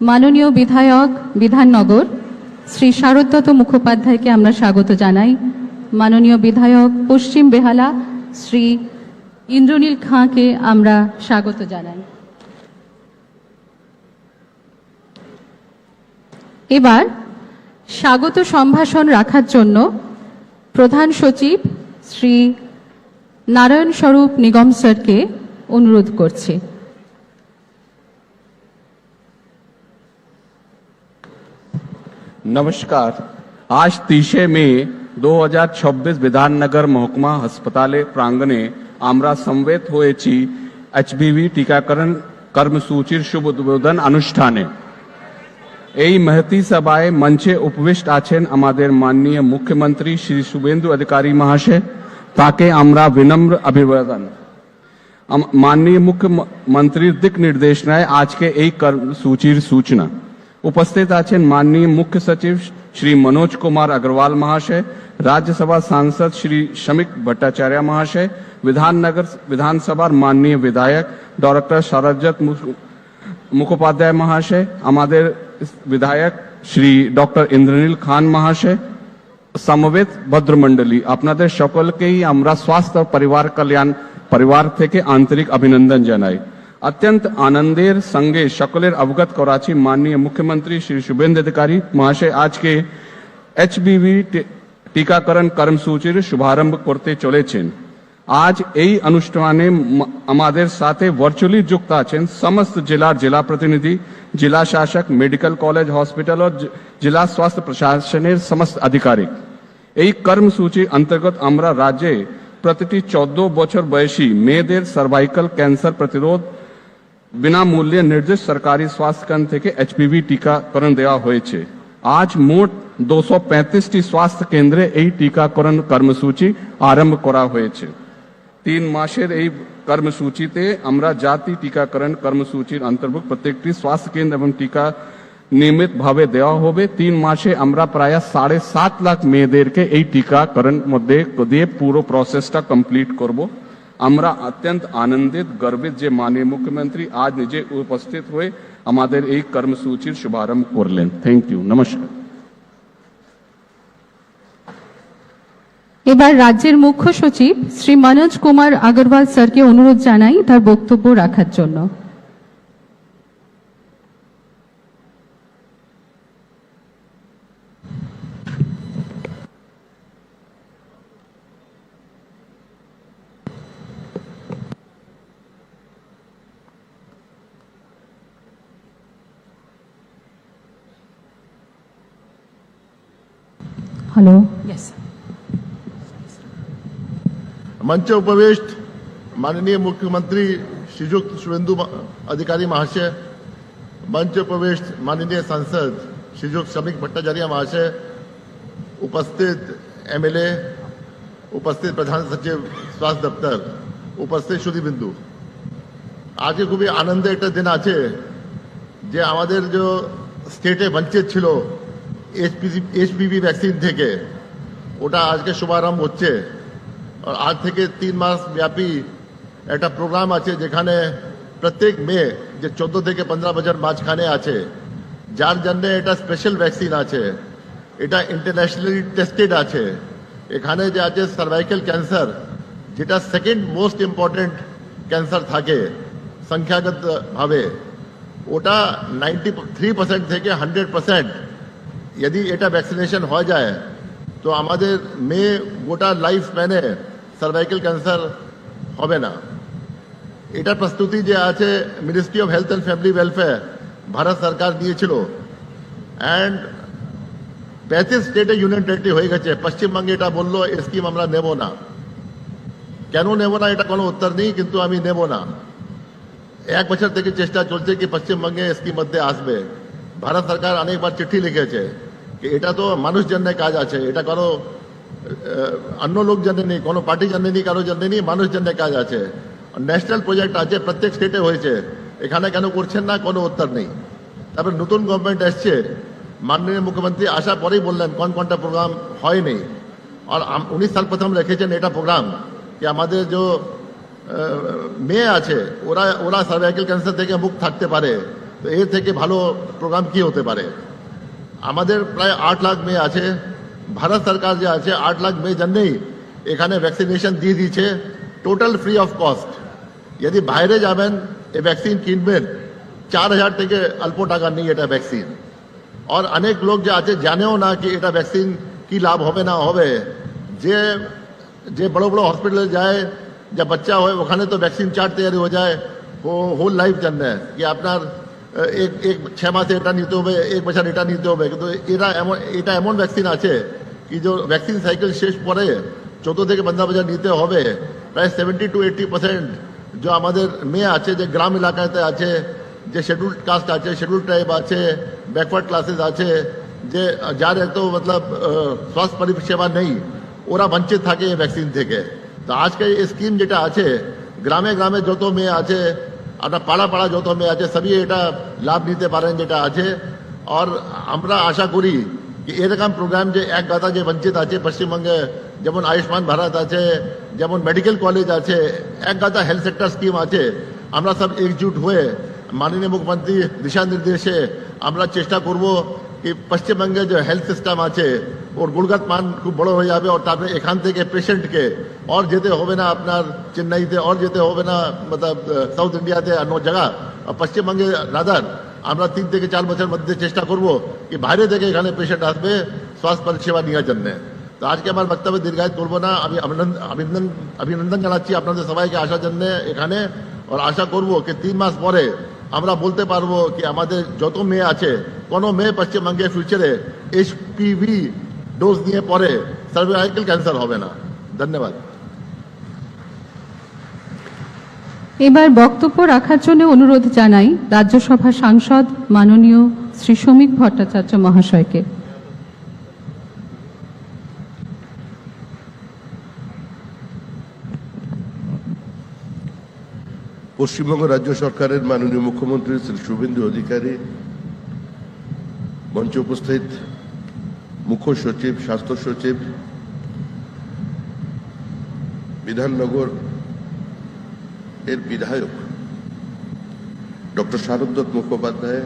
মাননীয় বিধায়ক বিধাননগর শ্রী শারদত্ত মুখোপাধ্যায়কে আমরা স্বাগত জানাই। মাননীয় বিধায়ক পশ্চিম বেহালা শ্রী ইন্দ্রনীল খাঁকে আমরা স্বাগত জানাই। এবার স্বাগত সম্ভাষণ রাখার জন্য প্রধান সচিব শ্রী নারায়ণ স্বরূপ নিগম স্যারকে অনুরোধ করছি। नमस्कार। आज 30 मई 2026 विधाननगर महकुमा हस्पताले प्रांगणे आमरा समवेत होयेची HPV टीकाकरण कर्मसूचीर शुभ उद्बोधन अनुष्ठाने এই महती सभाए मंचे उपविष्ट आছেন আমাদের माननीय मुख्यमंत्री श्री शुभेंदु अधिकारी महाशय, ताके आमरा विनम्र अभिवादन। माननीय मुख्यमंत्री दिक निर्देशनाएं आज के এই कर्मसूचीर सूचना उपस्थित आছেন माननीय मुख्य सचिव श्री मनोज कुमार अग्रवाल महाशय, राज्यसभा सांसद श्री शमिक भट्टाचार्य महाशय, विधाननगर विधानसभा माननीय विधायक डॉक्टर शरदत्त मुखोपाध्याय महाशय, हमारे विधायक श्री डॉक्टर इंद्रनील खान महाशय, समवेत भद्रमंडली আপনাদের সকলকেই আমরা স্বাস্থ্য परिवार कल्याण परिवार থেকে आंतरिक अभिनंदन জানাই। अत्यंत आनंदेर संगे सकलेर अवगत कराची माननीय मुख्यमंत्री श्री शुभेंदु अधिकारी महाशय आज के HPV टीकाकरण कर्मसूचीर शुभारंभ करते चलेছেন। आज এই অনুষ্ঠানে আমাদের সাথে ভার্চুয়ালি যুক্ত আছেন সমস্ত জেলার জেলা প্রতিনিধি, জেলা শাসক, মেডিকেল কলেজ হসপিটাল ও জেলা স্বাস্থ্য প্রশাসনের সমস্ত আধিকারিক। এই কর্মসূচি অন্তর্গত আমরা রাজ্যে প্রতিটি 14 বছর বয়সী মেয়েদের সার্ভাইকাল ক্যান্সার প্রতিরোধ বিনামূল্যে নির্দিষ্ট সরকারি স্বাস্থ্য কেন্দ্র থেকে HPV টিকাকরণ দেওয়া হয়েছে। আজ মোট 235টি স্বাস্থ্য কেন্দ্রে এই টিকাকরণ কর্মসূচি আরম্ভ করা হয়েছে। 3 মাসের এই কর্মসূচিতে আমরা জাতীয় টিকাকরণ কর্মসূচির অন্তর্ভুক্ত প্রত্যেকটি স্বাস্থ্য কেন্দ্র এবং টিকা নিয়মিতভাবে দেওয়া হবে। 3 মাসে আমরা প্রায় 7.5 লাখ মেয়েদেরকে এই টিকাকরণ মধ্যে দিয়ে পুরো প্রসেসটা কমপ্লিট করব। আমরা অত্যন্ত আনন্দিত গর্বিত যে মাননীয় মুখ্যমন্ত্রী আজ নিজে উপস্থিত হয়ে আমাদের এই কর্মসূচির শুভারম্ভ করলেন। Thank you. নমস্কার। এবার রাজ্যের মুখ্য সচিব শ্রী মনোজ কুমার আগরওয়াল স্যারকে অনুরোধ জানাই তার বক্তব্য রাখার জন্য। हेलो। यस। मंच उपविष्ट माननीय मुख्यमंत्री श्रीयुक्त शुभेंदु अधिकारी महाशय, मंच उपविष्ट माननीय सांसद श्रीयुक्त शमिक भट्टाचार्य महाशय, उपस्थित MLA, उपस्थित प्रधान सचिव स्वास्थ्य दफ्तर, उपस्थित श्रुतिबिंदु, आज खूबই आनंदे একটা দিন আছে যে আমাদের যে স্টেটে বঞ্চিত ছিল HPV ভ্যাকসিন থেকে, ওটা আজকে শুভারম্ভ হচ্ছে। और आज থেকে 3 মাস ব্যাপী একটা প্রোগ্রাম আছে যেখানে প্রত্যেক মেয়ে যে 14 থেকে 15 বছর মাঝখানে আছে, যার জন্য এটা স্পেশাল ভ্যাকসিন আছে, এটা ইন্টারন্যাশনালি টেস্টেড আছে। এখানে যে আছে সার্ভাইকাল ক্যান্সার, যেটা সেকেন্ড মোস্ট ইম্পর্টেন্ট ক্যান্সার থাকে সংখ্যাগত ভাবে, ওটা 93% থেকে 100% यदि এটা ভ্যাকসিনেশন হয়ে যায় তো আমাদের মেয়ে গোটা লাইফ স্প্যানে সার্ভাইকাল ক্যান্সার হবে না। এটা প্রস্তুতি যে আছে ministry of health and family welfare Bharat সরকার দিয়েছিল, অ্যান্ড 35 স্টেটে ইউনিয়ন টেরিটরি হয়ে গেছে। পশ্চিমবঙ্গে এটা বললো স্কিম আমরা নেব না। কেন নেব না এটা কোনো উত্তর নেই, কিন্তু আমি নেব না। 1 বছর থেকে চেষ্টা চলছে কি পশ্চিমবঙ্গে স্কিম মধ্যে আসবে। ভারত সরকার অনেকবার চিঠি লিখেছে कि এটা তো মানুষ জন্য কাজ আছে, এটা কোনো অন্য লোক জন্য নেই, কোনো পার্টি জন্য নেই, কারো জন্য নেই, মানুষ জন্য কাজ আছে। ন্যাশনাল প্রজেক্ট আছে, প্রত্যেক স্টেটে হয়েছে, এখানে কেন করছেন না কোনো উত্তর নেই। তারপর নতুন গভর্নমেন্ট এসছে, মাননীয় মুখ্যমন্ত্রী আসার পরেই বললেন কোন কোনটা প্রোগ্রাম হয়নি। আর 19 সাল প্রথম রেখেছেন এটা প্রোগ্রাম কি আমাদের যে মেয়ে আছে ওরা সার্ভাইকাল ক্যান্সার থেকে মুক্ত থাকতে পারে। তো এর থেকে ভালো প্রোগ্রাম কি হতে পারে। আমাদের প্রায় 8 লাখ মেয়ে আছে, ভারত সরকার যে আছে 8 লাখ মেয়ে জন্যই এখানে ভ্যাকসিনেশন দিয়ে দিয়েছে টোটাল ফ্রি অফ কস্ট। যদি বাইরে যাবেন এই ভ্যাকসিন কিনবেন 4000 থেকে অল্প টাকা নেই এটা ভ্যাকসিন। আর অনেক লোক যে আছে জানেও না কি এটা ভ্যাকসিন কি লাভ হবে না হবে। যে যে বড় বড় হসপিটালে যায়, যা বাচ্চা হয় ওখানে তো ভ্যাকসিন চার্ট তৈরি হয়ে যায় ও হোল লাইফ জন্য কি আপনার এক 6 মাসে এটা নিতে হবে, 1 বছর এটা নিতে হবে। কিন্তু এটা এমন ভ্যাকসিন আছে কি যে ভ্যাকসিন সাইকেল শেষ পরে 14 থেকে 15 বছর নিতে হবে। প্রায় 70 to 80% যে আমাদের মেয়ে আছে যে গ্রাম এলাকাতে আছে, যে शेड्यूल्ड कास्ट আছে, शेड्यूल्ड ट्राइब আছে, ব্যাকওয়ার্ড ক্লাसेस আছে, যে যার এত মতলব স্বাস্থ্য পরিষেবা নেই, ওরা বঞ্চিত থাকে এই ভ্যাকসিন থেকে। তো আজকে এই স্কিম যেটা আছে গ্রামে গ্রামে যত মেয়ে আছে, আপনার পাড়া পাড়া যত মেয়ে আছে সবই এটা লাভ নিতে পারেন যেটা আছে। আর আমরা আশা করি কি এরকম প্রোগ্রাম যে এক গাদা যে বঞ্চিত আছে পশ্চিমবঙ্গে, যেমন আয়ুষ্মান ভারত আছে, যেমন মেডিকেল কলেজ আছে, এক গাদা হেলথ সেক্টর স্কিম আছে, আমরা সব একজুট হয়ে মাননীয় মুখ্যমন্ত্রী দিশা নির্দেশে আমরা চেষ্টা করব কি পশ্চিমবঙ্গে যে হেলথ সিস্টেম আছে ওর গুণগতমান খুব বড় হয়ে যাবে। আর তারপরে এখান থেকে পেশেন্টকে और যেতে হবে না আপনার চেন্নাইতে, और যেতে হবে না মতলব সাউথ ইন্ডিয়াতে অন্য জায়গা, পশ্চিমবঙ্গে রাদার আমরা 3 থেকে 4 বছর মধ্যে চেষ্টা করব কি বাইরে থেকে এখানে পেশেন্ট আসবে স্বাস্থ্য পরিষেবা নেওয়ার জন্য। তো আজকে আমার বক্তব্য দীর্ঘায়িত করবো না, আমি অভিনন্দন জানাচ্ছি আপনাদের সবাইকে আসার জন্য এখানে। আর আশা করব কি 3 মাস পরে আমরা বলতে পারবো কি আমাদের যত মেয়ে আছে কোনো মেয়ে পশ্চিমবঙ্গে ফিউচারে HPV ডোজ নিয়ে পরে সার্ভাইকাল ক্যান্সার হবে না। ধন্যবাদ। এবার বক্তব্য রাখার জন্য অনুরোধ জানাই রাজ্যসভার সাংসদ মাননীয় শ্রী শ্রমিক ভট্টাচার্য মহাশয়কে। পশ্চিমবঙ্গ রাজ্য সরকারের মাননীয় মুখ্যমন্ত্রী শ্রী শুভেন্দু অধিকারী, মঞ্চে উপস্থিত মুখ্য সচিব, স্বাস্থ্য সচিব, বিধাননগর এর বিধায়ক ডক্টর শারদত্ত মুখোপাধ্যায়,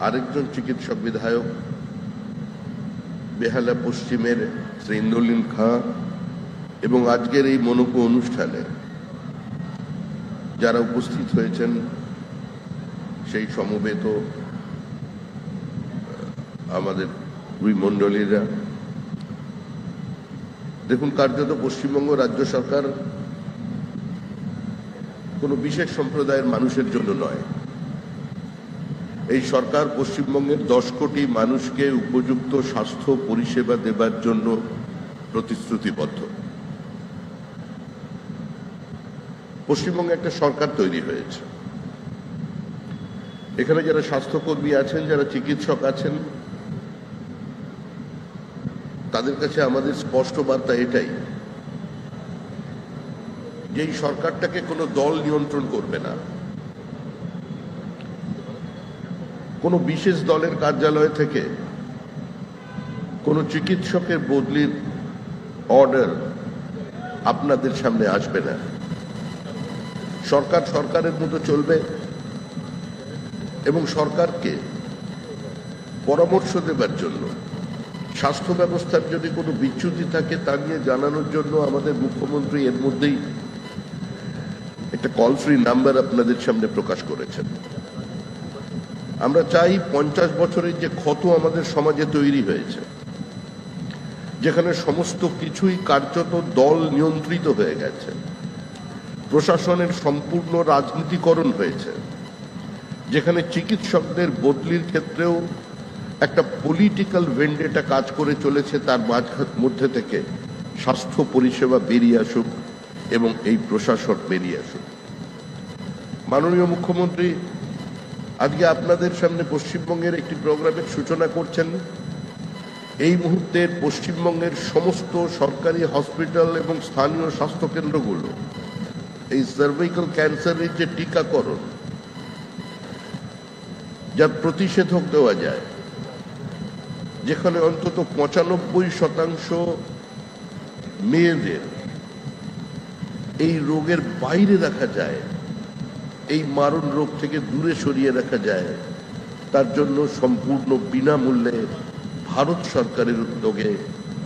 আরেকজন চিকিৎসক বিধায়ক বেহালা পশ্চিমের শ্রী ইন্দ্রনীল খাঁ, এবং আজকের এই মনোজ্ঞ অনুষ্ঠানে যারা উপস্থিত হয়েছেন সেই সমবেত আমাদের দুই মণ্ডলীরা। দেখুন, কার্যত পশ্চিমবঙ্গ রাজ্য সরকার কোনো বিশেষ সম্প্রদায়ের মানুষের জন্য নয়। এই সরকার পশ্চিমবঙ্গের 10 কোটি মানুষকে উপযুক্ত স্বাস্থ্য পরিষেবা দেবার জন্য প্রতিশ্রুতিবদ্ধ। পশ্চিমবঙ্গে একটা সরকার তৈরি হয়েছে, এখানে যারা স্বাস্থ্যকর্মী আছেন, যারা চিকিৎসক আছেন, তাদের কাছে আমাদের স্পষ্ট বার্তা এটাই যে এই সরকারটাকে কোনো দল নিয়ন্ত্রণ করবে না। কোনো বিশেষ দলের কার্যালয় থেকে কোনো চিকিৎসকের বদলির অর্ডার আপনাদের সামনে আসবে না। সরকার সরকারের মতো চলবে এবং সরকারকে পরামর্শ দেবার জন্য, স্বাস্থ্য ব্যবস্থার যদি কোনো বিচ্যুতি থাকে তা নিয়ে জানানোর জন্য আমাদের মুখ্যমন্ত্রী এর মধ্যেই একটা কল ফ্রি নাম্বার আপনাদের সামনে প্রকাশ করেছেন। আমরা চাই 50 বছরের যে ক্ষত আমাদের সমাজে তৈরি হয়েছে, যেখানে সমস্ত কিছুই কার্যত দল নিয়ন্ত্রিত হয়ে গেছে, প্রশাসনের সম্পূর্ণ রাজনীতিকরণ হয়েছে, যেখানে চিকিৎসকদের বদলির ক্ষেত্রেও একটা পলিটিক্যাল ভেন্ডেটা কাজ করে চলেছে, তার মধ্যে থেকে স্বাস্থ্য পরিষেবা বেরিয়ে আসুক এবং এই প্রশাসন বেরিয়ে আসুক। মাননীয় মুখ্যমন্ত্রী আজকে আপনাদের সামনে পশ্চিমবঙ্গের একটি প্রোগ্রামের সূচনা করছেন। এই মুহূর্তে পশ্চিমবঙ্গের সমস্ত সরকারি হসপিটাল এবং স্থানীয় স্বাস্থ্যকেন্দ্রগুলো এই সার্ভাইকাল ক্যান্সারের যে টিকাকরণ, যার প্রতিষেধক দেওয়া যায়, যেখানে অন্তত 95% মেয়েদের এই রোগের বাইরে রাখা যায়, এই মারণ রোগ থেকে দূরে সরিয়ে রাখা যায়, তার জন্য সম্পূর্ণ বিনামূল্যে ভারত সরকারের উদ্যোগে,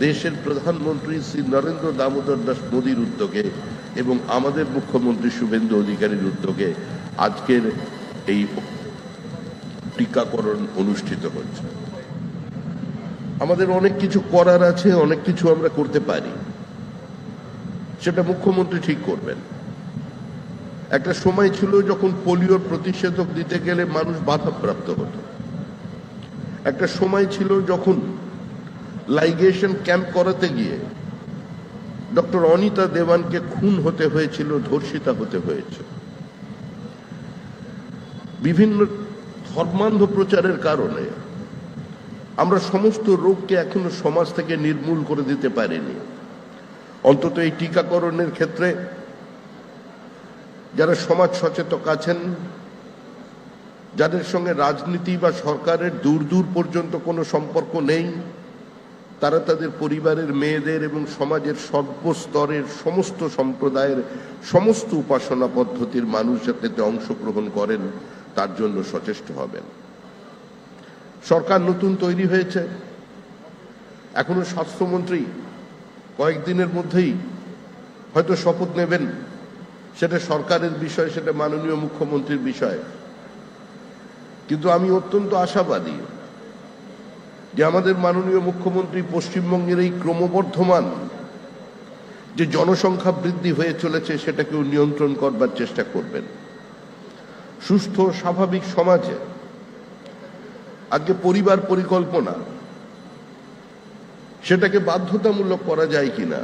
দেশের প্রধানমন্ত্রী শ্রী নরেন্দ্র দামোদর দাস মোদীর উদ্যোগে এবং আমাদের মুখ্যমন্ত্রী শুভেন্দু অধিকারীর উদ্যোগে আজকের এই টিকাকরণ অনুষ্ঠিত হচ্ছে। আমাদের অনেক কিছু করার আছে, অনেক কিছু আমরা করতে পারি, সেটা মুখ্যমন্ত্রী ঠিক করবেন। একটা সময় ছিল যখন পোলিওর প্রতিষেধক দিতে গেলে মানুষ বাধাপ্রাপ্ত হতো। একটা সময় ছিল যখন লাইগেশন ক্যাম্প করাতে গিয়ে ডক্টর অনিতা দেওয়ানকে খুন হতে হয়েছিল, ধর্ষিতা হতে হয়েছে। বিভিন্ন ধর্মান্ধ প্রচারের কারণে আমরা সমস্ত রোগকে এখনো সমাজ থেকে নির্মূল করে দিতে পারিনি। অন্তত এই টিকাকরণের ক্ষেত্রে যারা সমাজ সচেতন আছেন, যাদের সঙ্গে রাজনীতি বা সরকারের দূর দূর পর্যন্ত কোনো সম্পর্ক নেই, তারা তাদের পরিবারের মেয়েদের এবং সমাজের সর্বস্তরের সমস্ত সম্প্রদায়ের সমস্ত উপাসনা পদ্ধতির মানুষ যাতে অংশগ্রহণ করেন তার জন্য সচেষ্ট হবেন। সরকার নতুন তৈরি হয়েছে, এখনো স্বাস্থ্যমন্ত্রী কয়েকদিনের মধ্যেই হয়তো শপথ নেবেন। সেটা সরকারের বিষয়, সেটা মাননীয় মুখ্যমন্ত্রীর বিষয়। কিন্তু আমি অত্যন্ত আশাবাদী যে আমাদের মাননীয় মুখ্যমন্ত্রী পশ্চিমবঙ্গের এই ক্রমবর্ধমান যে জনসংখ্যা বৃদ্ধি হয়ে চলেছে সেটাকেও নিয়ন্ত্রণ করবার চেষ্টা করবেন। সুস্থ স্বাভাবিক সমাজে আজকে পরিবার পরিকল্পনা সেটাকে বাধ্যতামূলক করা যায় কিনা,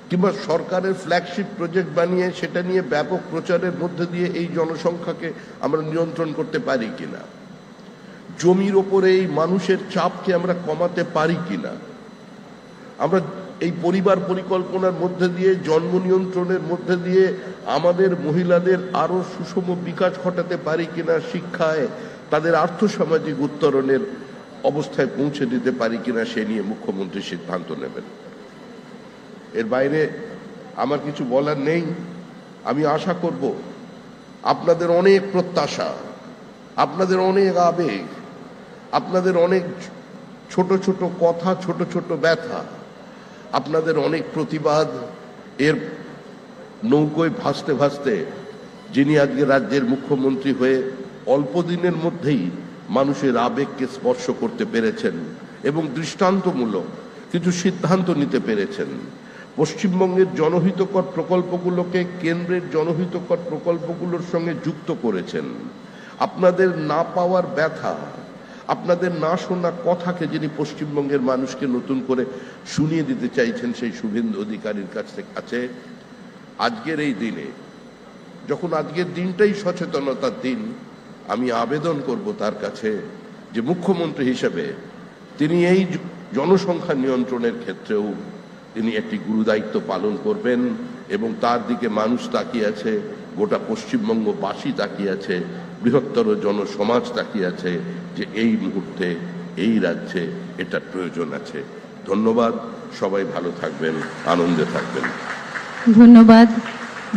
কিংবা সরকারের ফ্ল্যাগশিপ প্রজেক্ট বানিয়ে সেটা নিয়ে ব্যাপক প্রচারের মধ্যে দিয়ে এই জনসংখ্যাকে আমরা নিয়ন্ত্রণ করতে পারি কিনা, জমির ওপরে এই মানুষের চাপকে আমরা কমাতে পারি কিনা, আমরা এই পরিবার পরিকল্পনার মধ্যে দিয়ে, জন্ম নিয়ন্ত্রণের মধ্যে দিয়ে আমাদের মহিলাদের আরো সুষম বিকাশ ঘটাতে পারি কিনা, শিক্ষায় তাদের আর্থসামাজিক উত্তরণের অবস্থায় পৌঁছে দিতে পারি কিনা, সে নিয়ে মুখ্যমন্ত্রী সিদ্ধান্ত নেবেন। এর বাইরে আমার কিছু বলার নেই। আমি আশা করব আপনাদের অনেক প্রত্যাশা, আপনাদের অনেক আবেগ, আপনাদের অনেক ছোট ছোট কথা, ছোট ছোট ব্যথা, আপনাদের অনেক প্রতিবাদ এর নৌকোয় ভাসতে ভাসতে যিনি আজকে রাজ্যের মুখ্যমন্ত্রী হয়ে অল্প দিনের মধ্যেই মানুষের আবেগকে স্পর্শ করতে পেরেছেন এবং দৃষ্টান্তমূলক কিছু সিদ্ধান্ত নিতে পেরেছেন। পশ্চিমবঙ্গের জনহিতকর প্রকল্পগুলোকে কেন্দ্রের জনহিতকর প্রকল্পগুলোর সঙ্গে যুক্ত করেছেন। আপনাদের না পাওয়ার ব্যথা, আপনাদের না শোনা কথাকে যিনি পশ্চিমবঙ্গের মানুষকে নতুন করে শুনিয়ে দিতে চাইছেন সেই শুভেন্দু অধিকারীর কাছে আজকের এই দিনে, যখন আজকের দিনটাই সচেতনতার দিন, আমি আবেদন করব তার কাছে যে মুখ্যমন্ত্রী হিসেবে তিনি এই জনসংখ্যা নিয়ন্ত্রণের ক্ষেত্রেও তিনি একটি গুরুদায়িত্ব পালন করবেন এবং তার দিকে মানুষ তাকিয়ে আছে, গোটা পশ্চিমবঙ্গবাসী তাকিয়ে আছে, বৃহত্তর জনসমাজ তাকিয়ে আছে যে এই মুহূর্তে এই রাজ্যে এটার প্রয়োজন আছে। ধন্যবাদ, সবাই ভালো থাকবেন, আনন্দে থাকবেন। ধন্যবাদ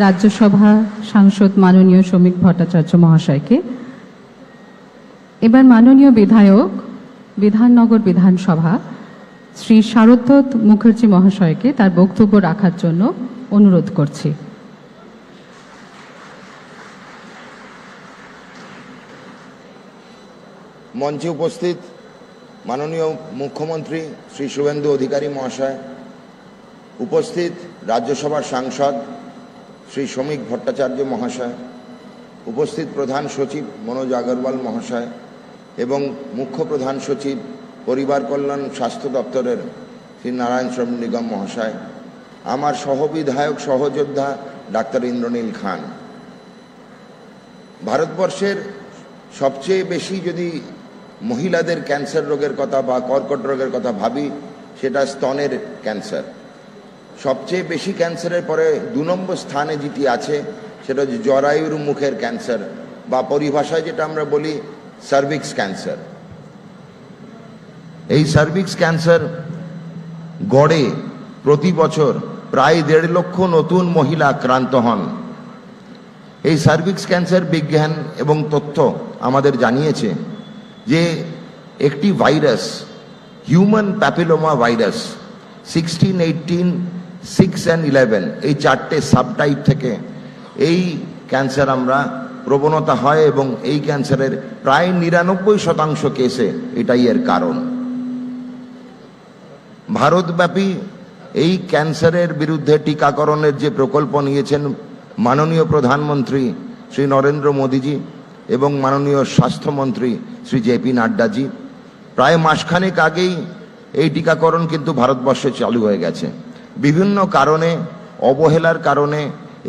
রাজ্যসভা সাংসদ মাননীয় শ্রমিক ভট্টাচার্য মহাশয়কে। এবার মাননীয় বিধায়ক বিধাননগর বিধানসভা শ্রী শারদত্ত মুখার্জি মহাশয়কে তার বক্তব্য রাখার জন্য অনুরোধ করছি। মঞ্চে উপস্থিত মাননীয় মুখ্যমন্ত্রী শ্রী শুভেন্দু অধিকারী মহাশয়, উপস্থিত রাজ্যসভার সাংসদ শ্রী শ্রমিক ভট্টাচার্য মহাশয়, উপস্থিত প্রধান সচিব মনোজ আগরওয়াল মহাশয় এবং মুখ্য প্রধান সচিব পরিবার কল্যাণ স্বাস্থ্য দপ্তরের শ্রী নারায়ণ শ্রম নিগম মহাশয়, আমার সহবিধায়ক সহযোদ্ধা ডাক্তার ইন্দ্রনীল খান। ভারতবর্ষের সবচেয়ে বেশি যদি মহিলাদের ক্যান্সার রোগের কথা বা কর্কট রোগের কথা ভাবি, সেটা স্তনের ক্যান্সার। সবচেয়ে বেশি ক্যান্সারের পরে 2 নম্বর স্থানে যেটি আছে সেটা হচ্ছে জরায়ুর মুখের ক্যান্সার বা পরিভাষায় যেটা আমরা বলি সার্ভিক্স ক্যান্সার। এই সার্ভিক্স ক্যান্সার গড়ে প্রতি বছর প্রায় 1.5 লক্ষ নতুন মহিলা আক্রান্ত হন এই সার্ভিক্স ক্যান্সার বিজ্ঞান এবং তথ্য আমাদের জানিয়েছে যে একটি virus, human papilloma virus 16, 18, 6 and 11 এই চারটে সাবটাইপ থেকে এই ক্যান্সার আমরা প্রবণতা হয় এবং এই ক্যান্সারের প্রায় 99% কেসে এটাই এর কারণ। ভারতব্যাপী এই ক্যান্সারের বিরুদ্ধে টিকাকরণের যে প্রকল্প নিয়েছেন মাননীয় প্রধানমন্ত্রী শ্রী নরেন্দ্র মোদীজি এবং মাননীয় স্বাস্থ্যমন্ত্রী শ্রী জেপি নাড্ডাজি, প্রায় মাসখানেক আগেই এই টিকাকরণ কিন্তু ভারতবর্ষে চালু হয়ে গেছে। বিভিন্ন কারণে, অবহেলার কারণে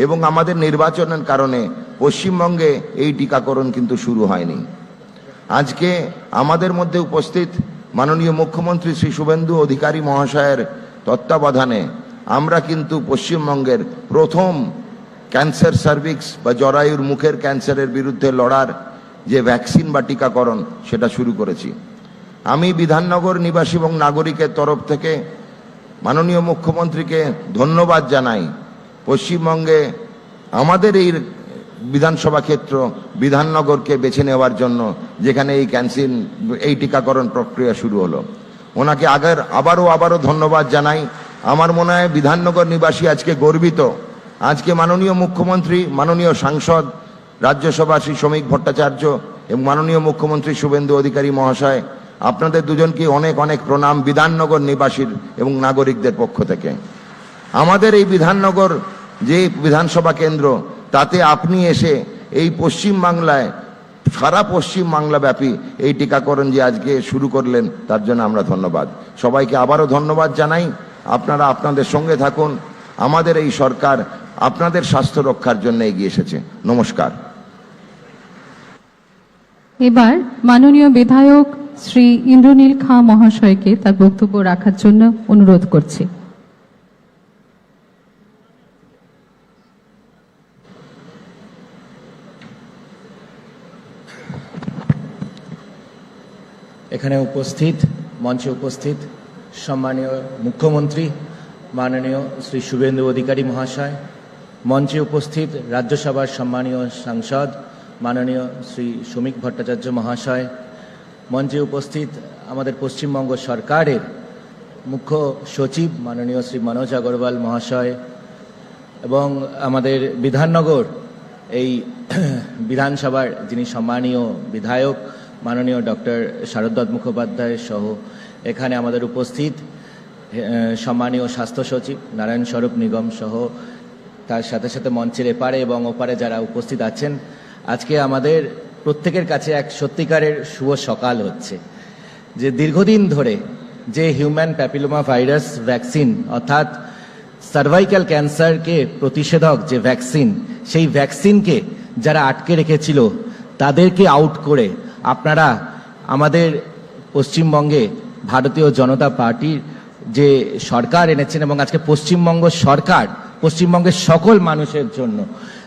এবং আমাদের নির্বাচনের কারণে পশ্চিমবঙ্গে এই টিকাকরণ কিন্তু শুরু হয়নি। আজকে আমাদের মধ্যে উপস্থিত মাননীয় মুখ্যমন্ত্রী শ্রী শুভেন্দু অধিকারী মহাশয়ের তত্ত্বাবধানে আমরা কিন্তু পশ্চিমবঙ্গের প্রথম ক্যান্সার সার্ভিক্স বা জরায়ুর মুখের ক্যান্সারের বিরুদ্ধে লড়ার যে ভ্যাকসিন বা টিকাকরণ সেটা শুরু করেছি। আমি বিধাননগর নিবাসী এবং নাগরিকের তরফ থেকে মাননীয় মুখ্যমন্ত্রীকে ধন্যবাদ জানাই। পশ্চিমবঙ্গে আমাদের এই বিধানসভা ক্ষেত্র বিধাননগরকে বেছে নেওয়ার জন্য, যেখানে এই টিকাকরণ প্রক্রিয়া শুরু হলো। ওনাকে আবারও ধন্যবাদ জানাই। আমার মনে হয় বিধাননগর নিবাসী আজকে গর্বিত। আজকে মাননীয় মুখ্যমন্ত্রী, মাননীয় সাংসদ রাজ্যসভা শ্রী শ্রমিক ভট্টাচার্য এবং মাননীয় মুখ্যমন্ত্রী শুভেন্দু অধিকারী মহাশয়, আপনাদের দুজনকে অনেক অনেক প্রণাম বিধাননগর নিবাসীর এবং নাগরিকদের পক্ষ থেকে। আমাদের এই বিধাননগর যে বিধানসভা কেন্দ্র, তাতে আপনি এসে এই পশ্চিম বাংলায়, সারা পশ্চিম বাংলা ব্যাপী এই টিকাকরণ যে আজকে শুরু করলেন, তার জন্য আমরা ধন্যবাদ। সবাইকে আবারও ধন্যবাদ জানাই। আপনারা আপনাদের সঙ্গে থাকুন। আমাদের এই সরকার আপনাদের স্বাস্থ্য রক্ষার জন্য এগিয়ে এসেছে। নমস্কার। এবার মাননীয় বিধায়ক শ্রী ইন্দ্রনীল খাঁ মহাশয়কে তার বক্তব্য রাখার জন্য অনুরোধ করছি। এখানে উপস্থিত, মঞ্চে উপস্থিত সম্মানীয় মুখ্যমন্ত্রী মাননীয় শ্রী শুভেন্দু অধিকারী মহাশয়, মঞ্চে উপস্থিত রাজ্যসভার সম্মানীয় সাংসদ মাননীয় শ্রী শ্রমিক ভট্টাচার্য মহাশয়, মঞ্চে উপস্থিত আমাদের পশ্চিমবঙ্গ সরকারের মুখ্য সচিব মাননীয় শ্রী মনোজ আগরওয়াল মহাশয় এবং আমাদের বিধাননগর এই বিধানসভার যিনি সম্মানীয় বিধায়ক মাননীয় ডক্টর শারদ মুখোপাধ্যায় সহ এখানে আমাদের উপস্থিত সম্মানীয় স্বাস্থ্য সচিব নারায়ণ স্বরূপ নিগম সহ তার সাথে সাথে মঞ্চের এপারে এবং ওপারে যারা উপস্থিত আছেন, আজকে আমাদের প্রত্যেকের কাছে এক সত্যিকারের শুভ সকাল হচ্ছে যে দীর্ঘদিন ধরে যে হিউম্যান প্যাপিলোমা ভাইরাস ভ্যাকসিন অর্থাৎ সার্ভাইকাল ক্যান্সারকে প্রতিষেধক যে ভ্যাকসিন, সেই ভ্যাকসিনকে যারা আটকে রেখেছিল তাদেরকে আউট করে আপনারা আমাদের পশ্চিমবঙ্গে ভারতীয় জনতা পার্টির যে সরকার এনেছেন এবং আজকে পশ্চিমবঙ্গ সরকার পশ্চিমবঙ্গের সকল মানুষের জন্য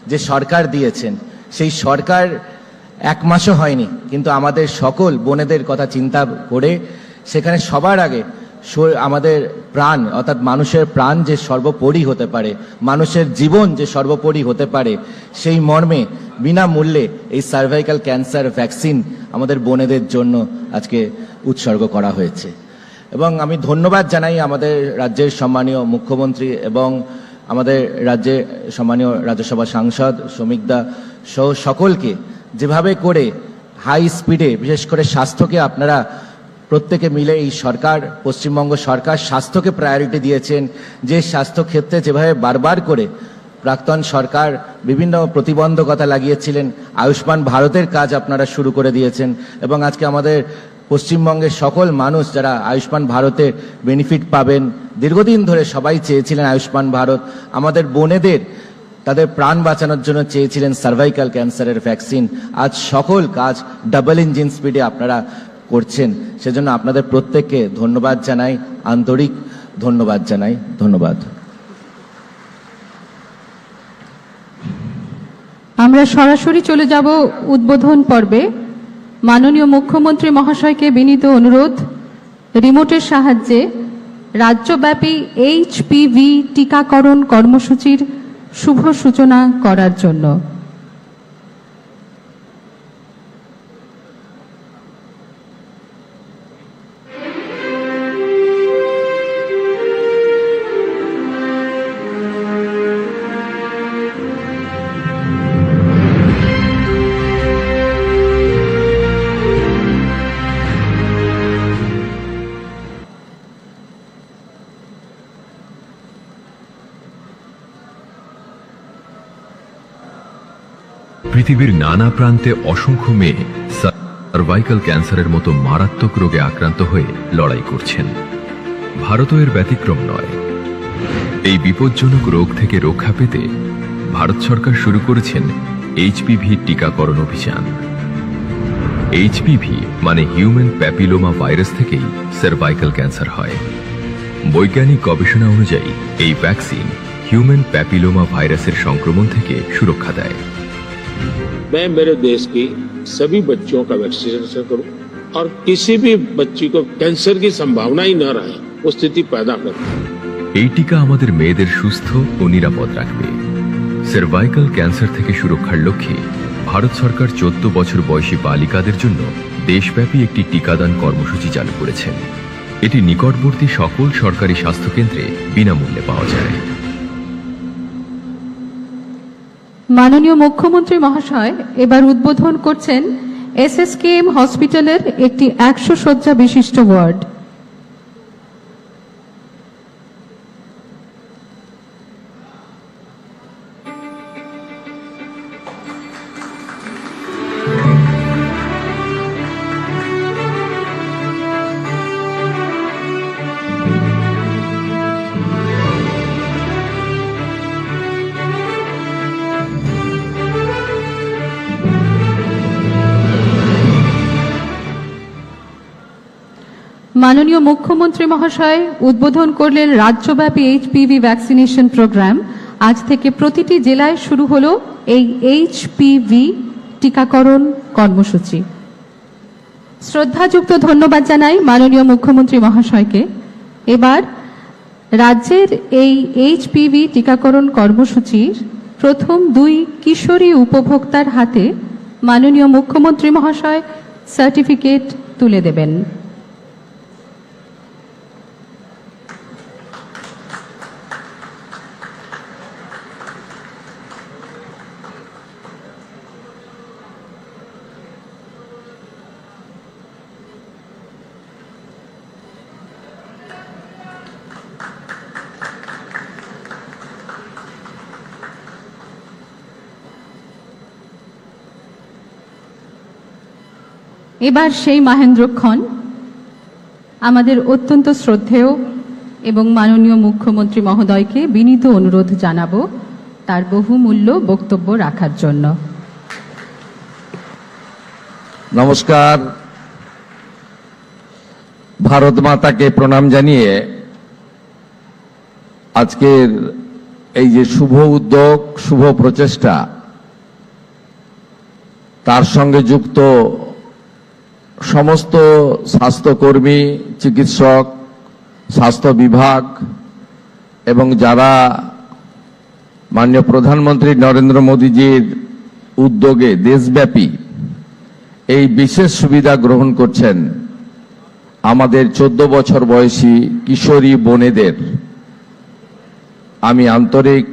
যে সরকার দিয়েছেন, সেই সরকার এক মাসও হয়নি, কিন্তু আমাদের সকল বোনেদের কথা চিন্তা করে সেখানে সবার আগে আমাদের প্রাণ অর্থাৎ মানুষের প্রাণ যে সর্বোপরি হতে পারে, মানুষের জীবন যে সর্বোপরি হতে পারে, সেই মর্মে বিনামূল্যে এই সার্ভাইকাল ক্যান্সার ভ্যাকসিন আমাদের বোনেদের জন্য আজকে উৎসর্গ করা হয়েছে। এবং আমি ধন্যবাদ জানাই আমাদের রাজ্যের সম্মানীয় মুখ্যমন্ত্রী এবং আমাদের রাজ্যের সম্মানীয় রাজ্যসভা সাংসদ শ্রমিকদা সহ সকলকে, যেভাবে করে হাই স্পিডে বিশেষ করে স্বাস্থ্যকে আপনারা প্রত্যেকে মিলে এই সরকার পশ্চিমবঙ্গ সরকার স্বাস্থ্যকে প্রায়োরিটি দিয়েছেন, যে স্বাস্থ্য ক্ষেত্রে যেভাবে বারবার করে প্রাক্তন সরকার বিভিন্ন প্রতিবন্ধকতা লাগিয়েছিলেন, আয়ুষ্মান ভারতের কাজ আপনারা শুরু করে দিয়েছেন এবং আজকে আমাদের পশ্চিমবঙ্গের সকল মানুষ যারা আয়ুষ্মান ভারতের বেনিফিট পাবেন, দীর্ঘদিন ধরে সবাই চেয়েছিলেন আয়ুষ্মান ভারত, আমাদের বোনেদের তাদের প্রাণ বাঁচানোর জন্য চেয়েছিলেন সার্ভাইকাল ক্যান্সারের ভ্যাকসিন, আজ সকল কাজ ডাবল ইঞ্জিন স্পিডে আপনারা করছেন। সেজন্য আপনাদের প্রত্যেককে ধন্যবাদ জানাই, আন্তরিক ধন্যবাদ জানাই। ধন্যবাদ। আমরা সরাসরি চলে যাব উদ্বোধন পর্বে। মাননীয় মুখ্যমন্ত্রী মহাশয়কে বিনীত অনুরোধ রিমোটের সাহায্যে রাজ্যব্যাপী HPV টিকাকরণ কর্মসূচির শুভ সূচনা করার জন্য। পৃথিবীর নানা প্রান্তে অসংখ্য মেয়ে সার্ভাইকাল ক্যান্সারের মতো মারাত্মক রোগে আক্রান্ত হয়ে লড়াই করছেন। ভারতও এর ব্যতিক্রম নয়। এই বিপজ্জনক রোগ থেকে রক্ষা পেতে ভারত সরকার শুরু করেছেন এইচপিভি টিকাকরণ অভিযান। এইচপিভি মানে হিউম্যান প্যাপিলোমা ভাইরাস থেকেই সার্ভাইকাল ক্যান্সার হয়। বৈজ্ঞানিক গবেষণা অনুযায়ী এই ভ্যাকসিন হিউম্যান প্যাপিলোমা ভাইরাসের সংক্রমণ থেকে সুরক্ষা দেয়। मैं मेरे देश की सभी बच्चियों का वैक्सीनेशन करूं और किसी भी बच्ची को कैंसर की संभावना ही न रहे वो स्थिति पैदा करूं। এই টিকা আমাদের মেয়েদের সুস্থ ও নিরাপদ রাখবে। সার্ভাইকাল ক্যান্সার থেকে সুরক্ষার লক্ষ্যে ভারত সরকার 14 বছর বয়সী বালিকাদের জন্য দেশব্যাপী একটি টিকাদান কর্মসূচি চালু করেছেন। এটি নিকটবর্তী সকল সরকারি স্বাস্থ্যকেন্দ্রে বিনামূল্যে পাওয়া যায়। মাননীয় মুখ্যমন্ত্রী মহাশয় এবার উদ্বোধন করছেন এসএসকেএম হসপিটালের একটি 100 শয্যা বিশিষ্ট ওয়ার্ড। মাননীয় মুখ্যমন্ত্রী মহাশয় উদ্বোধন করলেন রাজ্যব্যাপী এইচপিভি ভ্যাকসিনেশন প্রোগ্রাম। আজ থেকে প্রতিটি জেলায় শুরু হলো এই এইচপিভি টিকাকরণ কর্মসূচি। শ্রদ্ধাযুক্ত ধন্যবাদ জানাই মাননীয় মুখ্যমন্ত্রী মহাশয়কে। এবার রাজ্যের এই এইচপিভি টিকাকরণ কর্মসূচির প্রথম 2 কিশোরী উপভোক্তার হাতে মাননীয় মুখ্যমন্ত্রী মহাশয় সার্টিফিকেট তুলে দেবেন। এবার সেই মহেন্দ্রক্ষণ আমাদের অত্যন্ত শ্রদ্ধেয় এবং মাননীয় মুখ্যমন্ত্রী মহোদয়কে বিনীত অনুরোধ জানাবো তার বহুমূল্য বক্তব্য রাখার জন্য। নমস্কার। ভারত মাতাকে প্রণাম জানিয়ে আজকের এই যে শুভ উদ্যোগ, শুভ প্রচেষ্টা, তার সঙ্গে যুক্ত সমস্ত স্বাস্থ্যকর্মী, চিকিৎসক, স্বাস্থ্য বিভাগ এবং যারা মাননীয় প্রধানমন্ত্রী নরেন্দ্র মোদীজির উদ্যোগে দেশব্যাপী এই বিশেষ সুবিধা গ্রহণ করছেন, আমাদের 14 বছর বয়সী কিশোরী বোনেদের আমি আন্তরিক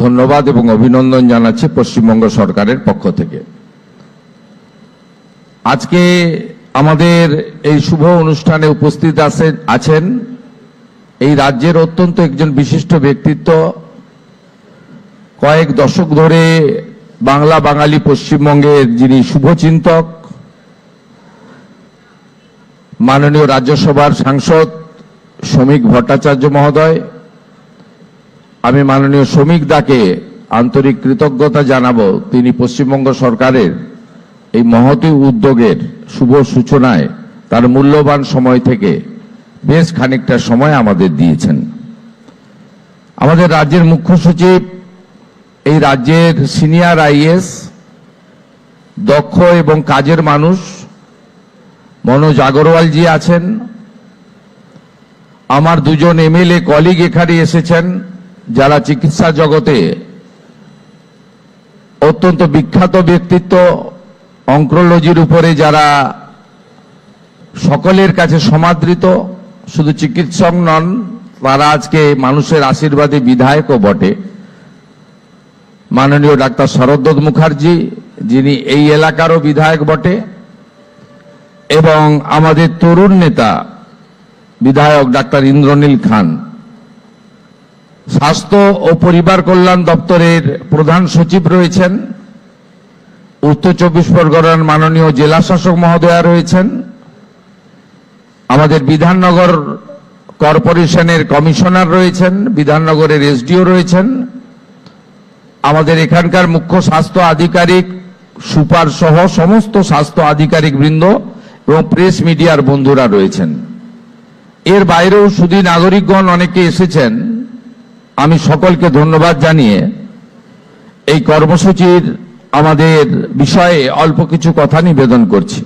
ধন্যবাদ এবং অভিনন্দন জানাচ্ছি পশ্চিমবঙ্গ সরকারের পক্ষ থেকে। আজকে আমাদের এই শুভ অনুষ্ঠানে উপস্থিত আছেন এই রাজ্যের অত্যন্ত একজন বিশিষ্ট ব্যক্তিত্ব, কয়েক দশক ধরে বাংলা বাঙালি পশ্চিমবঙ্গের যিনি শুভচিন্তক, মাননীয় রাজ্যসভার সাংসদ শ্রমিক ভট্টাচার্য মহোদয়। আমি মাননীয় শ্রমিক দাকে আন্তরিক কৃতজ্ঞতা জানাবো, তিনি পশ্চিমবঙ্গ সরকারের এই মহতী উদ্যোগের শুভ সূচনায় তার মূল্যবান সময় থেকে বেশ খানিকটা সময় আমাদের দিয়েছেন। আমাদের রাজ্যের মুখ্য সচিব, এই রাজ্যের সিনিয়র আইএস, দক্ষ এবং কাজের মানুষ মনোজ আগরওয়াল জি আছেন। আমার 2 এমএলএ কলিগ এখানে এসেছেন যারা চিকিৎসা জগতে অত্যন্ত বিখ্যাত ব্যক্তিত্ব, অঙ্কোলজির উপরে যারা সকলের কাছে সমাদৃত, শুধু চিকিৎসক নন, তারা আজকে মানুষের আশীর্বাদী বিধায়কও বটে। মাননীয় ডাক্তার শরদ্দত্ত মুখার্জি, যিনি এই এলাকারও বিধায়ক বটে, এবং আমাদের তরুণ নেতা বিধায়ক ডাক্তার ইন্দ্রনীল খান। স্বাস্থ্য ও পরিবার কল্যাণ দপ্তরের প্রধান সচিব রয়েছেন উত্তর 24 পরগনার মাননীয় জেলা শাসক মহোদয়া রয়েছেন, আমাদের বিধাননগর কর্পোরেশনের কমিশনার রয়েছেন, বিধাননগরের এসডিও রয়েছেন, আমাদের এখানকার মুখ্য স্বাস্থ্য আধিকারিক সুপার সহ সমস্ত স্বাস্থ্য আধিকারিক বৃন্দ এবং প্রেস মিডিয়ার বন্ধুরা রয়েছেন। এর বাইরেও সুধী নাগরিকগণ অনেকে এসেছেন। আমি সকলকে ধন্যবাদ জানিয়ে এই কর্মসূচির আমাদের বিষয়ে অল্প কিছু কথা নিবেদন করছি।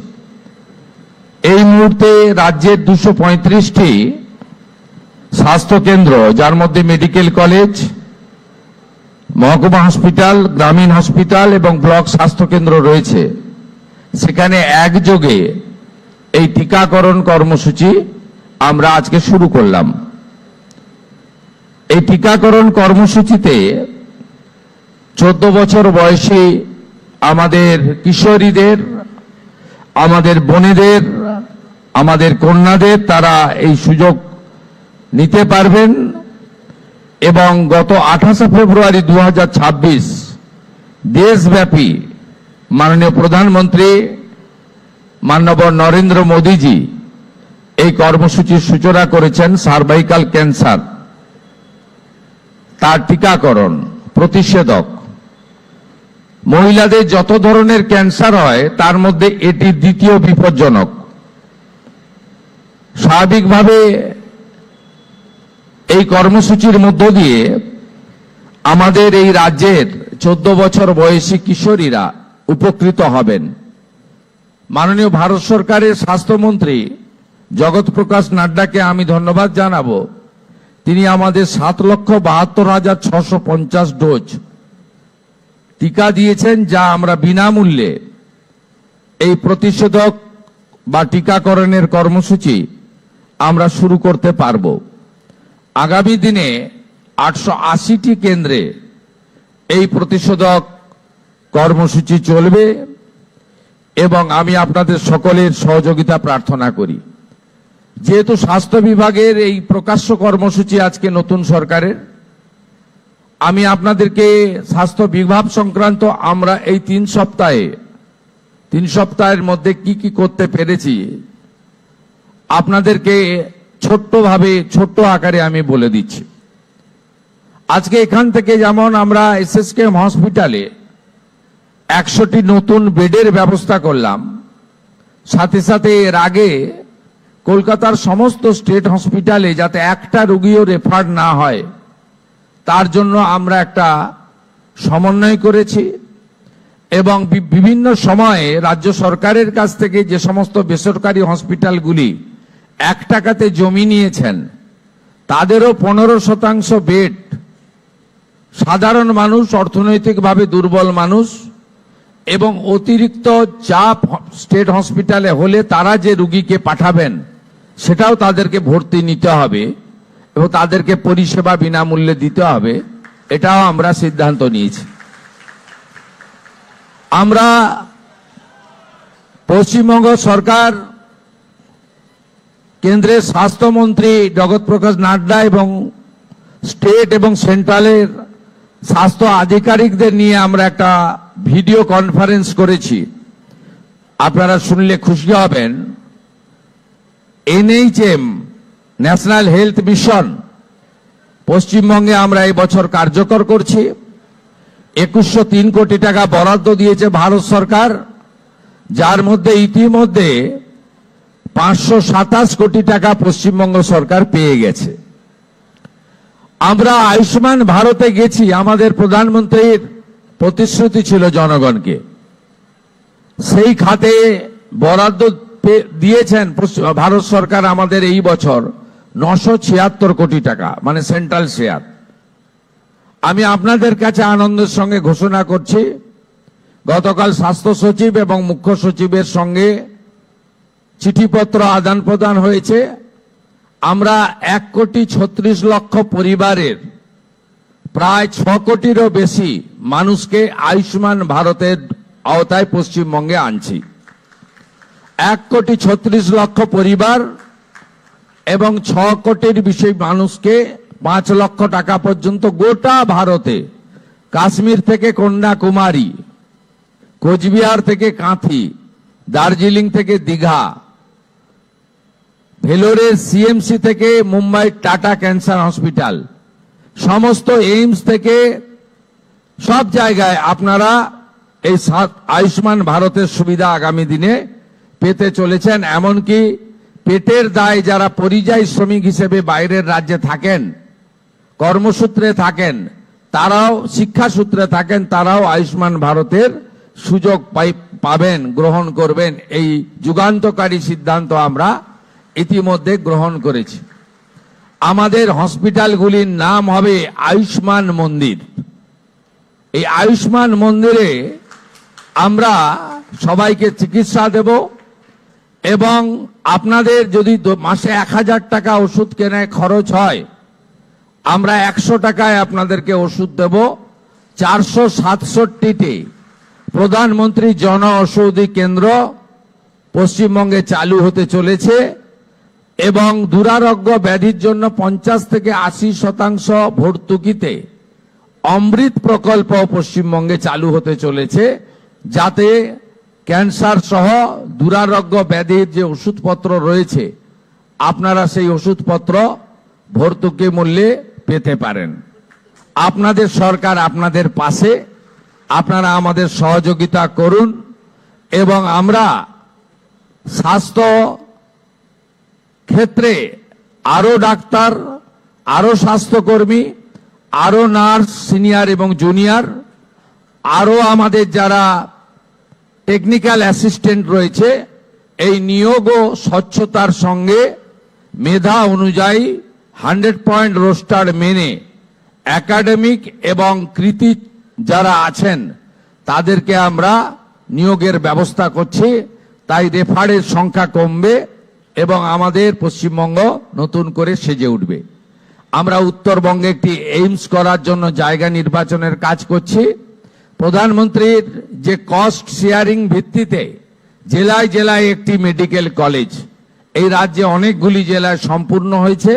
এই মুহূর্তে রাজ্যের 235টি স্বাস্থ্যকেন্দ্র, যার মধ্যে মেডিকেল কলেজ, মহকুমা হসপিটাল, গ্রামীণ হসপিটাল এবং ব্লক স্বাস্থ্যকেন্দ্র রয়েছে, সেখানে একযোগে এই টিকাকরণ কর্মসূচি আমরা আজকে শুরু করলাম। এই টিকাকরণ কর্মসূচিতে 14 বছর বয়সী আমাদের কিশোরীদের, আমাদের বোনেদের, আমাদের কন্যাদের তারা এই সুযোগ নিতে পারবেন এবং গত 28 ফেব্রুয়ারি 2026 দেশব্যাপী মাননীয় প্রধানমন্ত্রী মাননীয় নরেন্দ্র মোদীজি এই কর্মসূচির সূচনা করেছেন। সার্ভাইকাল ক্যান্সার, তার টিকাকরণ, প্রতিষেধক, মহিলাদের যত ধরনের ক্যান্সার হয় তার মধ্যে এটি দ্বিতীয় বিপজ্জনক। স্বাভাবিকভাবে এই কর্মসূচির মধ্য দিয়ে আমাদের এই রাজ্যের 14 বছর বয়সী কিশোরীরা উপকৃত হবেন। মাননীয় ভারত সরকারের স্বাস্থ্যমন্ত্রী জগৎ প্রকাশ নাড্ডাকে আমি ধন্যবাদ জানাবো। তিনি আমাদের 7,72,650 ডোজ টিকা দিয়েছেন, যা আমরা বিনামূল্যে এই প্রতিষেধক বা টিকাকরণের কর্মসূচি আমরা শুরু করতে পারব। আগামী দিনে 880টি কেন্দ্রে এই প্রতিষেধক কর্মসূচি চলবে এবং আমি আপনাদের সকলের সহযোগিতা প্রার্থনা করি। যেহেতু স্বাস্থ্য বিভাগের এই প্রকাশ্য কর্মসূচি আজকে নতুন সরকারের, আমি আপনাদেরকে স্বাস্থ্য বিভাগ সংক্রান্ত আমরা এই 3 সপ্তাহের মধ্যে কি কি করতে পেরেছি আপনাদেরকে ছোট্ট আকারে আমি বলে দিচ্ছি। আজকে এখান থেকে যেমন আমরা এসএসকেএম হসপিটালে 100টি নতুন বেডের ব্যবস্থা করলাম, সাথে সাথে এর আগে কলকাতার সমস্ত স্টেট হসপিটালে যাতে একটা রোগীও রেফার না হয় তার জন্য আমরা একটা সমন্বয় করেছি এবং বিভিন্ন সময়ে রাজ্য সরকারের কাছ থেকে যে সমস্ত বেসরকারি হসপিটালগুলি 1 টাকাতে জমি নিয়েছেন তাদেরও 15% বেড সাধারণ মানুষ, অর্থনৈতিকভাবে দুর্বল মানুষ এবং অতিরিক্ত চাপ স্টেট হসপিটালে হলে তারা যে রোগীকে পাঠাবেন সেটাও তাদেরকে ভর্তি নিতে হবে এবং তাদেরকে পরিষেবা বিনামূল্যে দিতে হবে, এটাও আমরা সিদ্ধান্ত নিয়েছি। আমরা পশ্চিমবঙ্গ সরকার, কেন্দ্রের স্বাস্থ্যমন্ত্রী জগৎ প্রকাশ নাড্ডা এবং স্টেট এবং সেন্ট্রালের স্বাস্থ্য আধিকারিকদের নিয়ে আমরা একটা ভিডিও কনফারেন্স করেছি। আপনারা শুনলে খুশি হবেন। NHM ন্যাশনাল হেলথ মিশন পশ্চিমবঙ্গে আমরা এই বছর কার্যকর করছি। 2103 কোটি টাকা বরাদ্দ দিয়েছে ভারত সরকার, যার মধ্যে ইতিমধ্যে 527 কোটি টাকা পশ্চিমবঙ্গ সরকার পেয়ে গেছে। আমরা আয়ুষ্মান ভারতে গেছি, আমাদের প্রধানমন্ত্রীর প্রতিশ্রুতি ছিল জনগণকে, সেই খাতে বরাদ্দ দিয়েছেন ভারত সরকার আমাদের এই বছর 976 কোটি টাকা, মানে সেন্ট্রাল শেয়ার। আমি আপনাদের কাছে আনন্দের সঙ্গে ঘোষণা করছি, গতকাল স্বাস্থ্য সচিব এবং মুখ্য সচিবের সঙ্গে চিঠিপত্র আদান প্রদান হয়েছে। আমরা 1,36,00,000 পরিবারের প্রায় 6 কোটিরও বেশি মানুষকে আয়ুষ্মান ভারতের আওতায় পশ্চিমবঙ্গে আনছি। 1,36,00,000 পরিবার এবং 6 কোটির বেশি মানুষকে 5 লক্ষ টাকা পর্যন্ত গোটা ভারতে, কাশ্মীর থেকে কন্যাকুমারী কোচবিহার থেকে কাঁথি, দার্জিলিং থেকে দীঘা, ভেলোরের সিএমসি থেকে মুম্বাই টাটা ক্যান্সার হসপিটাল, সমস্ত এইমস থেকে সব জায়গায় আপনারা এই আয়ুষ্মান ভারতের সুবিধা আগামী দিনে পেতে চলেছেন। এমনকি পেটের দায় যারা পরিযায়ী শ্রমিক হিসেবে বাইরের রাজ্যে থাকেন, কর্মসূত্রে থাকেন, তারাও শিক্ষা সূত্রে থাকেন, তারাও আয়ুষ্মান ভারতের সুযোগ পাবেন, গ্রহণ করবেন। এই যুগান্তকারী সিদ্ধান্ত আমরা ইতিমধ্যে গ্রহণ করেছি। আমাদের হসপিটালগুলির নাম হবে আয়ুষ্মান মন্দির। এই আয়ুষ্মান মন্দিরে আমরা সবাইকে চিকিৎসা দেব এবং আপনাদের যদি মাসে 1000 টাকা ওষুধ কেনায় খরচ হয়, আমরা 100 টাকায় আপনাদেরকে ওষুধ দেব। 467টি প্রধানমন্ত্রী জন ঔষধি কেন্দ্র পশ্চিমবঙ্গে চালু হতে চলেছে এবং দুরারোগ্য ব্যাধির জন্য 50 থেকে 80% ভর্তুকিতে অমৃত প্রকল্প পশ্চিমবঙ্গে চালু হতে চলেছে, যাতে ক্যান্সার সহ দুরারোগ্য ব্যাধির যে ওষুধপত্র রয়েছে আপনারা সেই ওষুধপত্র ভর্তুকি মূল্যে পেতে পারেন। আপনাদের সরকার আপনাদের পাশে, আপনারা আমাদের সহযোগিতা করুন এবং আমরা স্বাস্থ্য ক্ষেত্রে আরো ডাক্তার, আরো স্বাস্থ্যকর্মী, আরো নার্স সিনিয়র এবং জুনিয়র, আরো আমাদের যারা টেকনিক্যাল অ্যাসিস্ট্যান্ট রয়েছে, এই নিয়োগও স্বচ্ছতার সঙ্গে মেধা অনুযায়ী 100 পয়েন্ট রোস্টার মেনে একাডেমিক এবং কৃতি যারা আছেন তাদেরকে আমরা নিয়োগের ব্যবস্থা করছি। তাই রেফারের সংখ্যা কমবে এবং আমাদের পশ্চিমবঙ্গ নতুন করে সেজে উঠবে। আমরা উত্তরবঙ্গে একটি এইমস করার জন্য জায়গা নির্বাচনের কাজ করছি। প্রধানমন্ত্রীর যে কস্ট শেয়ারিং ভিত্তিতে জেলায় জেলায় একটি মেডিকেল কলেজ, এই রাজ্যে অনেকগুলি জেলায় সম্পূর্ণ হয়েছে,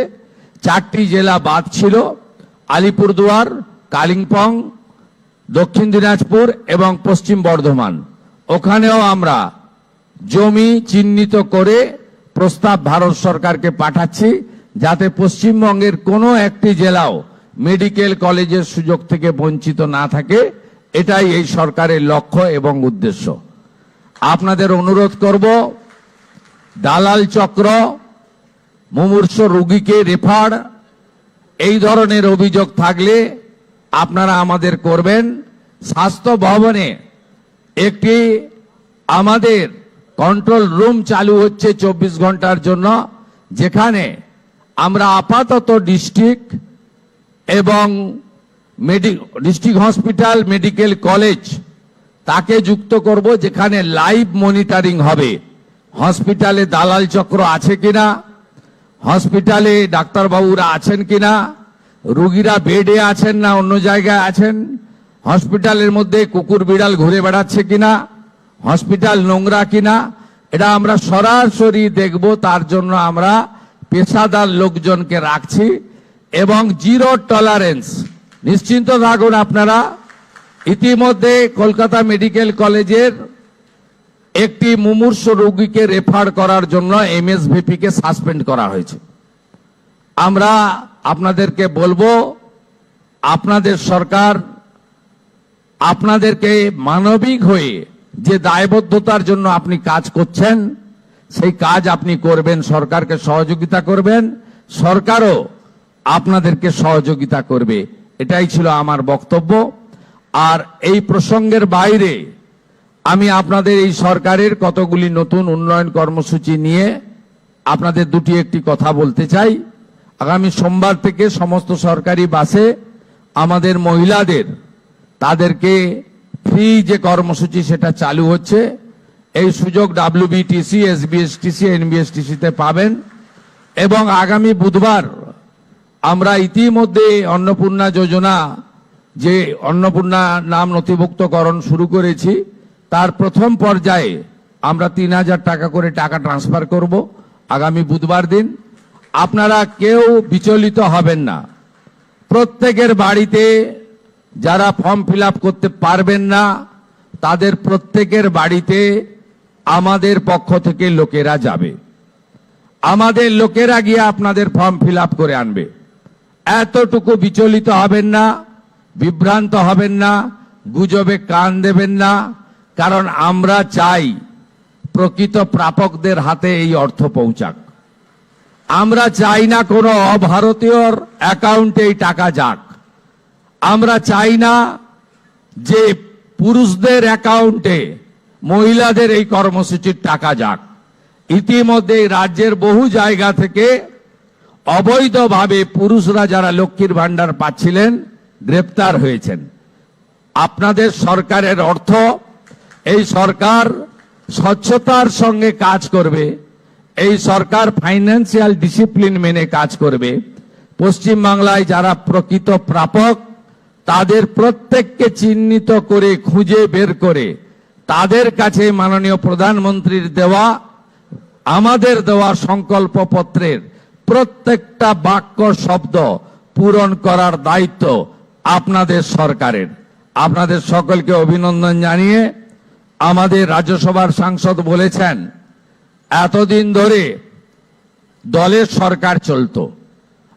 4টি জেলা বাদ ছিল, আলিপুরদুয়ার, কালিম্পং, দক্ষিণ দিনাজপুর এবং পশ্চিম বর্ধমান। ওখানেও আমরা জমি চিহ্নিত করে প্রস্তাব ভারত সরকারকে পাঠাচ্ছি, যাতে পশ্চিমবঙ্গের কোনো একটি জেলাও মেডিকেল কলেজের সুযোগ থেকে বঞ্চিত না থাকে। এটাই এই সরকারের লক্ষ্য এবং উদ্দেশ্য। আপনাদের অনুরোধ করব, দালাল চক্র, মুমূর্ষ রোগীকে রেফার, এই ধরনের অভিযোগ থাকলে আপনারা আমাদের করবেন। স্বাস্থ্য ভবনে একটি আমাদের কন্ট্রোল রুম চালু হচ্ছে 24 ঘন্টার জন্য, যেখানে আমরা আপাতত ডিস্ট্রিক্ট এবং ডিস্ট্রিক্ট হসপিটাল, মেডিকেল কলেজ তাকে যুক্ত করব, যেখানে লাইভ মনিটরিং হবে। হসপিটালে দালাল চক্র আছে কিনা, হসপিটালে ডাক্তারবাবুরা আছেন কিনা, রোগীরা বেডে আছেন না অন্য জায়গায় আছেন, হসপিটালের মধ্যে কুকুর বিড়াল ঘুরে বেড়াচ্ছে কিনা, হসপিটাল নোংরা কিনা, এটা আমরা সরাসরি দেখব। তার জন্য আমরা পেশাদার লোকজনকে রাখছি এবং জিরো টলারেন্স। নিশ্চিন্ত থাকুন আপনারা। ইতিমধ্যে কলকাতা মেডিকেল কলেজের একটি মুমূর্ষ রোগীকে রেফার করার জন্য এমএসভিপি কে সাসপেন্ড করা হয়েছে। আমরা আপনাদেরকে বলবো, আপনাদের সরকার আপনাদেরকে মানবিক হয়ে যে দায়বদ্ধতার জন্য আপনি কাজ করছেন, সেই কাজ আপনি করবেন, সরকারকে সহযোগিতা করবেন, সরকারও আপনাদেরকে সহযোগিতা করবে। এটাই ছিল আমার বক্তব্য। আর এই প্রসঙ্গের বাইরে আমি আপনাদের এই সরকারের কতগুলি নতুন উন্নয়ন কর্মসূচি নিয়ে আপনাদের একটি কথা বলতে চাই। আগামী সোমবার থেকে সমস্ত সরকারি বাসে আমাদের মহিলাদের তাদেরকে ফ্রি যে কর্মসূচি সেটা চালু হচ্ছে। এই সুযোগ ডাব্লিউবিটিসি, এসবিএসটিসি, এনবিএসটিসিতে পাবেন এবং আগামী বুধবার আমরা ইতিমধ্যে অন্নপূর্ণা যোজনা, যে অন্নপূর্ণা নাম নথিভুক্তকরণ শুরু করেছি, তার প্রথম পর্যায়ে আমরা 3000 টাকা করে টাকা ট্রান্সফার করব আগামী বুধবার দিন। আপনারা কেউ বিচলিত হবেন না। প্রত্যেকের বাড়িতে যারা ফর্ম ফিল আপ করতে পারবেন না তাদের প্রত্যেকের বাড়িতে আমাদের পক্ষ থেকে লোকেরা যাবে। আমাদের লোকেরা গিয়ে আপনাদের ফর্ম ফিল আপ করে আনবে। এতটুকু বিচলিত হবেন না, বিভ্রান্ত হবেন না, গুজবে কান দেবেন না, কারণ আমরা চাই প্রকৃত প্রাপকদের হাতে এই অর্থ পৌঁছাক। আমরা চাই না কোনো অভারতীয়র অ্যাকাউন্টে এই টাকা যাক। আমরা চাই না যে পুরুষদের অ্যাকাউন্টে মহিলাদের এই কর্মসূচির টাকা যাক। ইতিমধ্যে রাজ্যের বহু জায়গা থেকে অবৈধভাবে পুরুষরা যারা লক্ষ্মীর ভান্ডার পাচ্ছিলেন গ্রেপ্তার হয়েছেন। আপনাদের সরকারের অর্থ, এই সরকার স্বচ্ছতার সঙ্গে কাজ করবে, এই সরকার ফাইন্যান্সিয়াল ডিসিপ্লিন মেনে কাজ করবে। পশ্চিমবাংলায় যারা প্রকৃত প্রাপক তাদের প্রত্যেককে চিহ্নিত করে খুঁজে বের করে তাদের কাছে মাননীয় প্রধানমন্ত্রীর দেওয়া, আমাদের দেওয়া সংকল্পপত্রের প্রত্যেকটা বাক্য শব্দ পূরণ করার দায়িত্ব আপনাদের সরকারের। আপনাদের সকলকে অভিনন্দন জানিয়ে আমাদের রাজ্যসভার সাংসদ বলেছেন এতদিন ধরে দলের সরকার চলতো।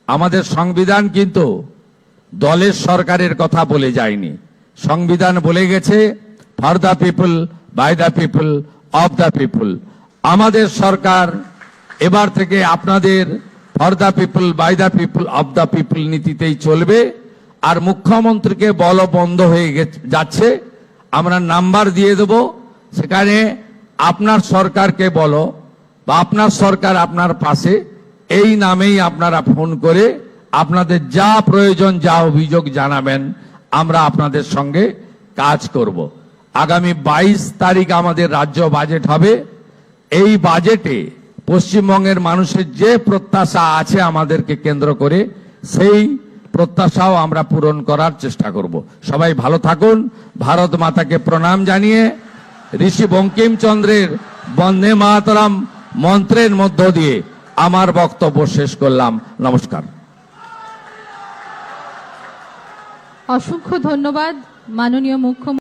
আমাদের সংবিধান কিন্তু দলের সরকারের কথা বলে যায়নি। সংবিধান বলে গেছে for the people, by the people, of the people. আমাদের সরকার এবার থেকে আপনাদের for the people, by the people, of the people নীতিতেই চলবে। আর মুখ্যমন্ত্রীকে বল বন্ধ হয়ে যাচ্ছে, আমরা নাম্বার দিয়ে দেব, সেখানে আপনার সরকারকে বলো বা আপনার সরকার আপনার পাশে, এই নামেই আপনারা ফোন করে আপনাদের যা প্রয়োজন, যা অভিযোগ জানাবেন, আমরা আপনাদের সঙ্গে কাজ করব। আগামী 22 তারিখ আমাদের রাজ্য বাজেট হবে। এই বাজেটে পশ্চিমবঙ্গের মানুষের যে প্রত্যাশা আছে আমাদেরকে কেন্দ্র করে, সেই প্রত্যাশাও আমরা পূরণ করার চেষ্টা করব। সবাই ভালো থাকুন। ভারত মাতাকে প্রণাম জানিয়ে ঋষি বঙ্কিমচন্দ্রের বন্দে মাতরম মন্ত্রের মধ্য দিয়ে আমার বক্তব্য শেষ করলাম। নমস্কার। অসংখ্য ধন্যবাদ মাননীয় মুখ্যমন্ত্রী।